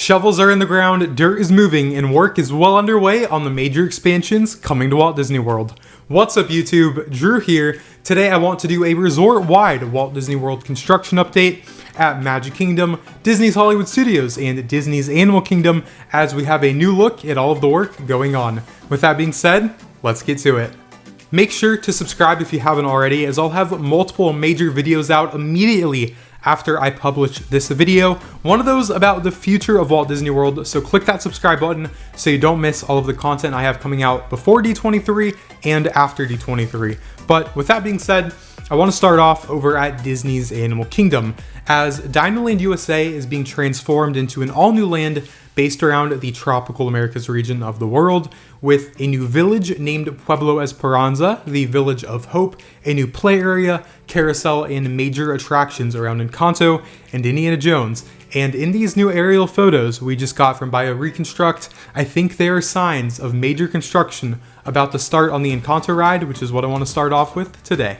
Shovels are in the ground, dirt is moving, and work is well underway on the major expansions coming to Walt Disney World. What's up YouTube, Drew here. Today I want to do a resort-wide Walt Disney World construction update at Magic Kingdom, Disney's Hollywood Studios, and Disney's Animal Kingdom as we have a new look at all of the work going on. With that being said, let's get to it. Make sure to subscribe if you haven't already, as I'll have multiple major videos out immediately after I publish this video. One of those about the future of Walt Disney World, so click that subscribe button so you don't miss all of the content I have coming out before D23 and after D23. But with that being said, I want to start off over at Disney's Animal Kingdom, as Dinoland USA is being transformed into an all-new land based around the tropical Americas region of the world, with a new village named Pueblo Esperanza, the Village of Hope, a new play area, carousel, and major attractions around Encanto and Indiana Jones. And in these new aerial photos we just got from Bio Reconstruct, I think there are signs of major construction about to start on the Encanto ride, which is what I want to start off with today.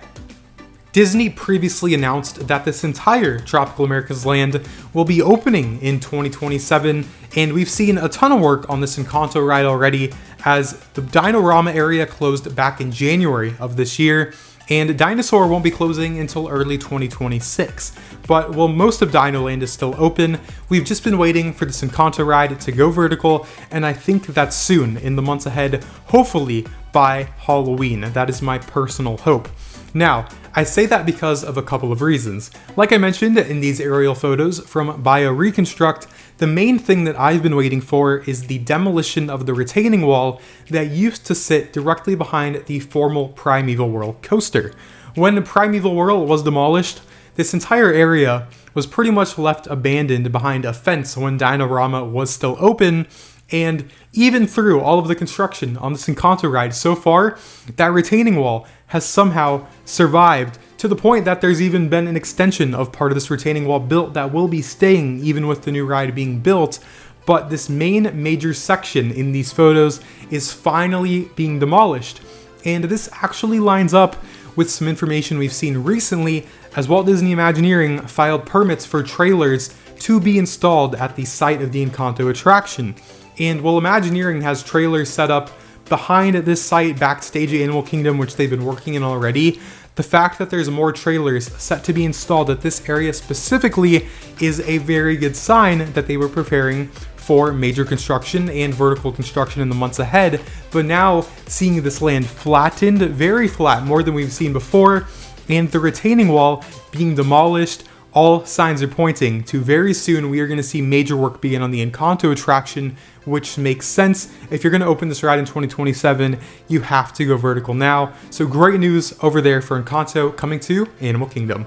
Disney previously announced that this entire Tropical Americas land will be opening in 2027, and we've seen a ton of work on this Encanto ride already, as the Dino-Rama area closed back in January of this year, and Dinosaur won't be closing until early 2026. But while most of Dinoland is still open, we've just been waiting for this Encanto ride to go vertical, and I think that's soon, in the months ahead, hopefully by Halloween. That is my personal hope. Now, I say that because of a couple of reasons. Like I mentioned in these aerial photos from Bio Reconstruct, the main thing that I've been waiting for is the demolition of the retaining wall that used to sit directly behind the formal Primeval Whirl coaster. When Primeval Whirl was demolished, this entire area was pretty much left abandoned behind a fence when Dino-Rama was still open, and even through all of the construction on this Encanto ride so far, that retaining wall has somehow survived, to the point that there's even been an extension of part of this retaining wall built that will be staying even with the new ride being built. But this main major section in these photos is finally being demolished, and this actually lines up with some information we've seen recently, as Walt Disney Imagineering filed permits for trailers to be installed at the site of the Encanto attraction. And while Imagineering has trailers set up behind this site backstage at Animal Kingdom, which they've been working in already, the fact that there's more trailers set to be installed at this area specifically is a very good sign that they were preparing for major construction and vertical construction in the months ahead. But now seeing this land flattened, very flat, more than we've seen before, and the retaining wall being demolished, all signs are pointing to very soon we are going to see major work begin on the Encanto attraction, which makes sense. If you're going to open this ride in 2027, you have to go vertical now. So great news over there for Encanto coming to Animal Kingdom.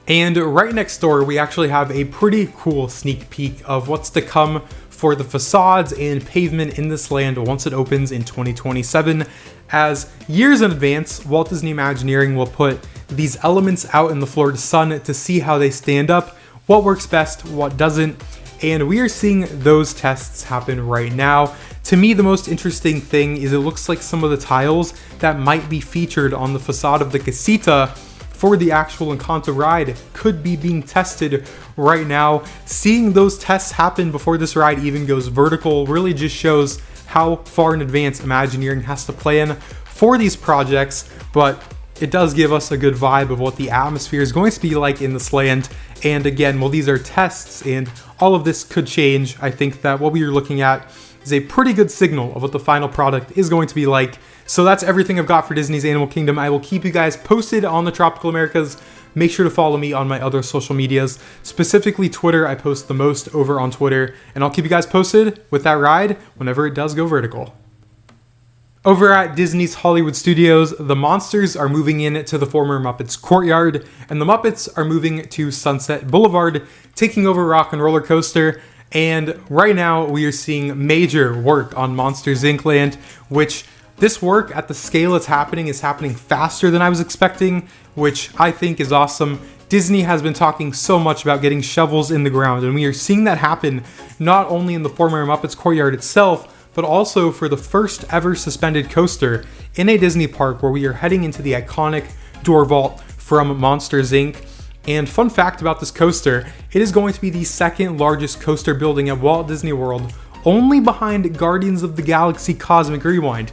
And right next door, we actually have a pretty cool sneak peek of what's to come for the facades and pavement in this land once it opens in 2027. As years in advance, Walt Disney Imagineering will put these elements out in the Florida sun to see how they stand up, what works best, what doesn't, and we are seeing those tests happen right now. To me, the most interesting thing is it looks like some of the tiles that might be featured on the facade of the casita for the actual Encanto ride could be being tested right now. Seeing those tests happen before this ride even goes vertical really just shows how far in advance Imagineering has to plan for these projects, but it does give us a good vibe of what the atmosphere is going to be like in this land. And again, while these are tests and all of this could change, I think that what we are looking at is a pretty good signal of what the final product is going to be like. So that's everything I've got for Disney's Animal Kingdom. I will keep you guys posted on the Tropical Americas. Make sure to follow me on my other social medias, specifically Twitter. I post the most over on Twitter, and I'll keep you guys posted with that ride whenever it does go vertical. Over at Disney's Hollywood Studios, the monsters are moving in to the former Muppets courtyard, and the Muppets are moving to Sunset Boulevard, taking over Rock and Roller Coaster. And right now we are seeing major work on Monsters Inc. land, which this work at the scale it's happening is happening faster than I was expecting, which I think is awesome. Disney has been talking so much about getting shovels in the ground, and we are seeing that happen not only in the former Muppets courtyard itself, but also for the first ever suspended coaster in a Disney park, where we are heading into the iconic door vault from Monsters Inc. And fun fact about this coaster, it is going to be the second largest coaster building at Walt Disney World, only behind Guardians of the Galaxy Cosmic Rewind.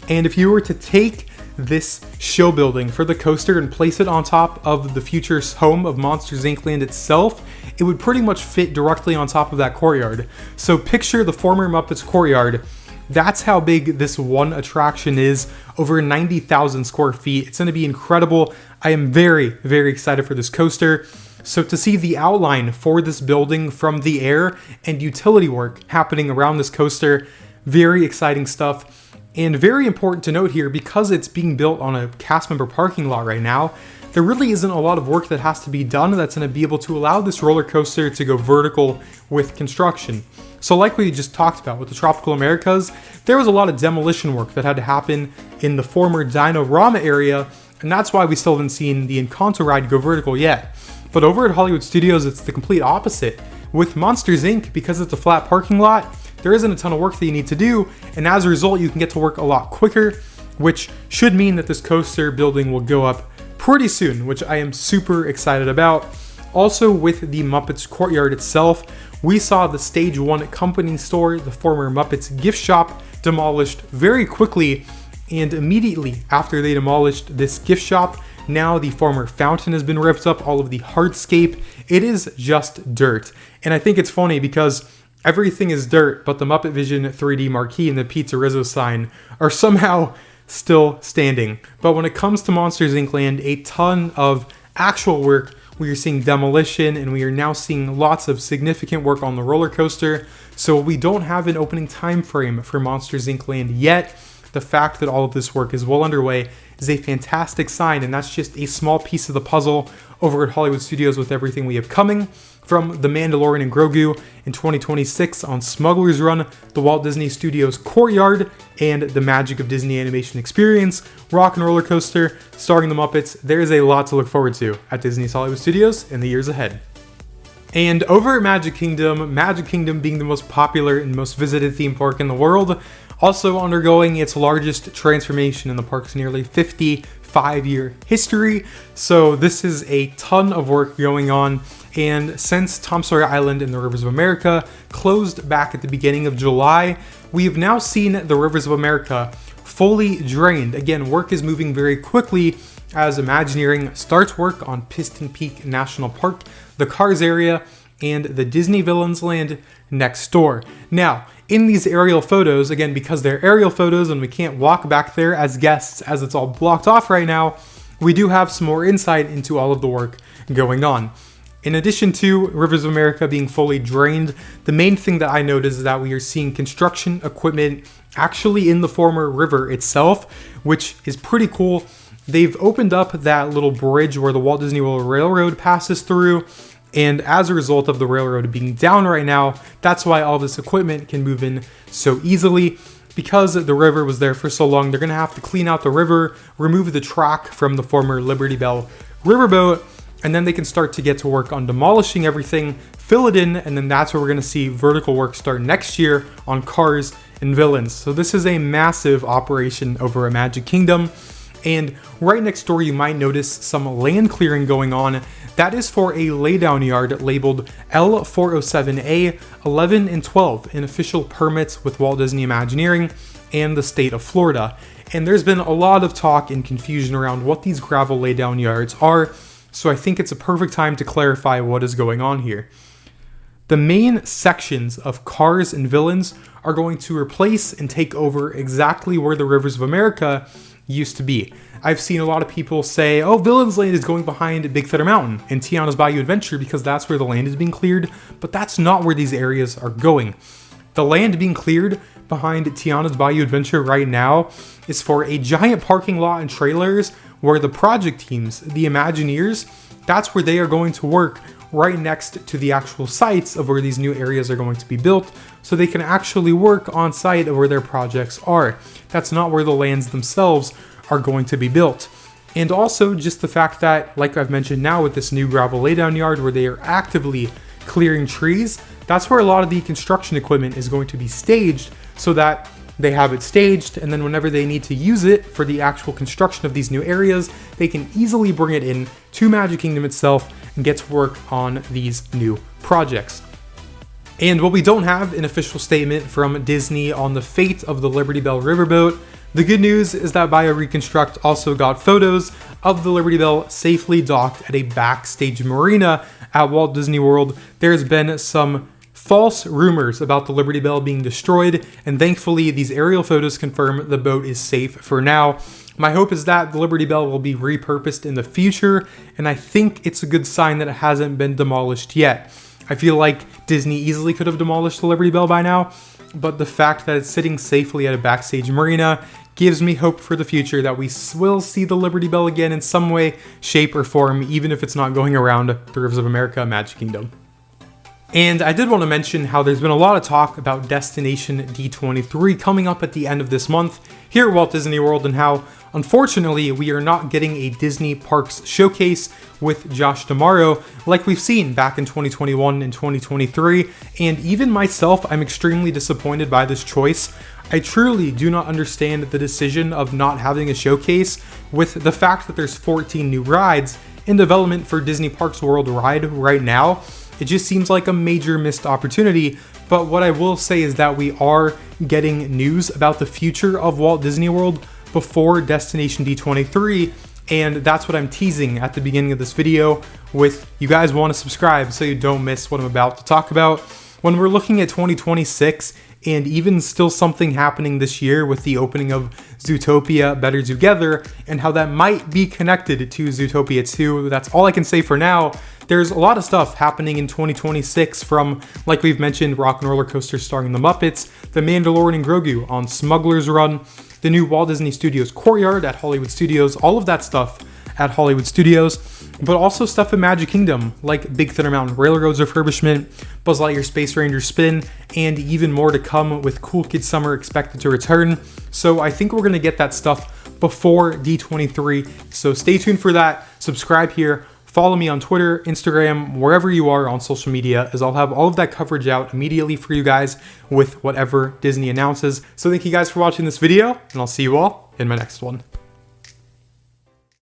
And if you were to take this show building for the coaster and place it on top of the future home of Monsters Inc. Land itself, it would pretty much fit directly on top of that courtyard. So picture the former Muppets courtyard. That's how big this one attraction is, over 90,000 square feet. It's going to be incredible. I am very, very excited for this coaster. So to see the outline for this building from the air and utility work happening around this coaster, very exciting stuff. And very important to note here, because it's being built on a cast member parking lot right now, there really isn't a lot of work that has to be done that's going to be able to allow this roller coaster to go vertical with construction. So like we just talked about with the Tropical Americas, there was a lot of demolition work that had to happen in the former Dino-Rama area, and that's why we still haven't seen the Encanto ride go vertical yet. But over at Hollywood Studios, it's the complete opposite. With Monsters Inc., because it's a flat parking lot, there isn't a ton of work that you need to do, and as a result, you can get to work a lot quicker, which should mean that this coaster building will go up pretty soon, which I am super excited about. Also, with the Muppets courtyard itself, we saw the Stage 1 company store, the former Muppets gift shop, demolished very quickly, and immediately after they demolished this gift shop, now the former fountain has been ripped up, all of the hardscape. It is just dirt. And I think it's funny because everything is dirt, but the Muppet Vision 3D marquee and the Pizza Rizzo sign are somehow still standing. But when it comes to Monsters Inc. Land, a ton of actual work. We are seeing demolition, and we are now seeing lots of significant work on the roller coaster. So we don't have an opening time frame for Monsters Inc. Land yet. The fact that all of this work is well underway is a fantastic sign, and that's just a small piece of the puzzle over at Hollywood Studios with everything we have coming. From The Mandalorian and Grogu in 2026 on Smuggler's Run, the Walt Disney Studios Courtyard, and the Magic of Disney Animation Experience, Rock and Roller Coaster, starring the Muppets. There is a lot to look forward to at Disney's Hollywood Studios in the years ahead. And over at Magic Kingdom being the most popular and most visited theme park in the world, also undergoing its largest transformation in the park's nearly 55-year history. So this is a ton of work going on. And since Tom Sawyer Island and the Rivers of America closed back at the beginning of July, we have now seen the Rivers of America fully drained. Again, work is moving very quickly as Imagineering starts work on Piston Peak National Park, the Cars area, and the Disney Villains Land next door. Now, in these aerial photos, again, because they're aerial photos and we can't walk back there as guests as it's all blocked off right now, we do have some more insight into all of the work going on. In addition to Rivers of America being fully drained, the main thing that I noticed is that we are seeing construction equipment actually in the former river itself, which is pretty cool. They've opened up that little bridge where the Walt Disney World Railroad passes through, and as a result of the railroad being down right now, that's why all this equipment can move in so easily. Because the river was there for so long, they're going to have to clean out the river, remove the track from the former Liberty Bell riverboat, and then they can start to get to work on demolishing everything, fill it in, and then that's where we're going to see vertical work start next year on Cars and Villains. So this is a massive operation over at Magic Kingdom. And right next door, you might notice some land clearing going on. That is for a laydown yard labeled L407A 11 and 12 in official permits with Walt Disney Imagineering and the state of Florida. And there's been a lot of talk and confusion around what these gravel laydown yards are. So I think it's a perfect time to clarify what is going on here. The main sections of Cars and Villains are going to replace and take over exactly where the Rivers of America used to be. I've seen a lot of people say, oh, Villains Land is going behind Big Thunder Mountain and Tiana's Bayou Adventure because that's where the land is being cleared, but that's not where these areas are going. The land being cleared behind Tiana's Bayou Adventure right now is for a giant parking lot and trailers where the project teams, the Imagineers, that's where they are going to work right next to the actual sites of where these new areas are going to be built, so they can actually work on site of where their projects are. That's not where the lands themselves are going to be built. And also just the fact that, like I've mentioned now with this new gravel laydown yard where they are actively clearing trees, that's where a lot of the construction equipment is going to be staged so that they have it staged, and then whenever they need to use it for the actual construction of these new areas, they can easily bring it in to Magic Kingdom itself and get to work on these new projects. And while we don't have an official statement from Disney on the fate of the Liberty Bell riverboat, the good news is that BioReconstruct also got photos of the Liberty Bell safely docked at a backstage marina at Walt Disney World. There's been some false rumors about the Liberty Bell being destroyed, and thankfully these aerial photos confirm the boat is safe for now. My hope is that the Liberty Bell will be repurposed in the future, and I think it's a good sign that it hasn't been demolished yet. I feel like Disney easily could have demolished the Liberty Bell by now, but the fact that it's sitting safely at a backstage marina gives me hope for the future that we will see the Liberty Bell again in some way, shape, or form, even if it's not going around the rivers of America, Magic Kingdom. And I did want to mention how there's been a lot of talk about Destination D23 coming up at the end of this month here at Walt Disney World, and how, unfortunately, we are not getting a Disney Parks showcase with Josh D'Amaro like we've seen back in 2021 and 2023. And even myself, I'm extremely disappointed by this choice. I truly do not understand the decision of not having a showcase with the fact that there's 14 new rides in development for Disney Parks World Ride right now. It just seems like a major missed opportunity. But what I will say is that we are getting news about the future of Walt Disney World before Destination D23, and that's what I'm teasing at the beginning of this video with you guys want to subscribe so you don't miss what I'm about to talk about. When we're looking at 2026, and even still something happening this year with the opening of Zootopia Better Together and how that might be connected to Zootopia 2, that's all I can say for now. There's a lot of stuff happening in 2026 from, like we've mentioned, Rock and Roller Coaster starring the Muppets, The Mandalorian and Grogu on Smuggler's Run, the new Walt Disney Studios Courtyard at Hollywood Studios, all of that stuff at Hollywood Studios, but also stuff in Magic Kingdom, like Big Thunder Mountain Railroads refurbishment, Buzz Lightyear Space Ranger Spin, and even more to come with Cool Kids Summer expected to return. So I think we're going to get that stuff before D23, so stay tuned for that. Subscribe here. Follow me on Twitter, Instagram, wherever you are on social media, as I'll have all of that coverage out immediately for you guys with whatever Disney announces. So thank you guys for watching this video, and I'll see you all in my next one.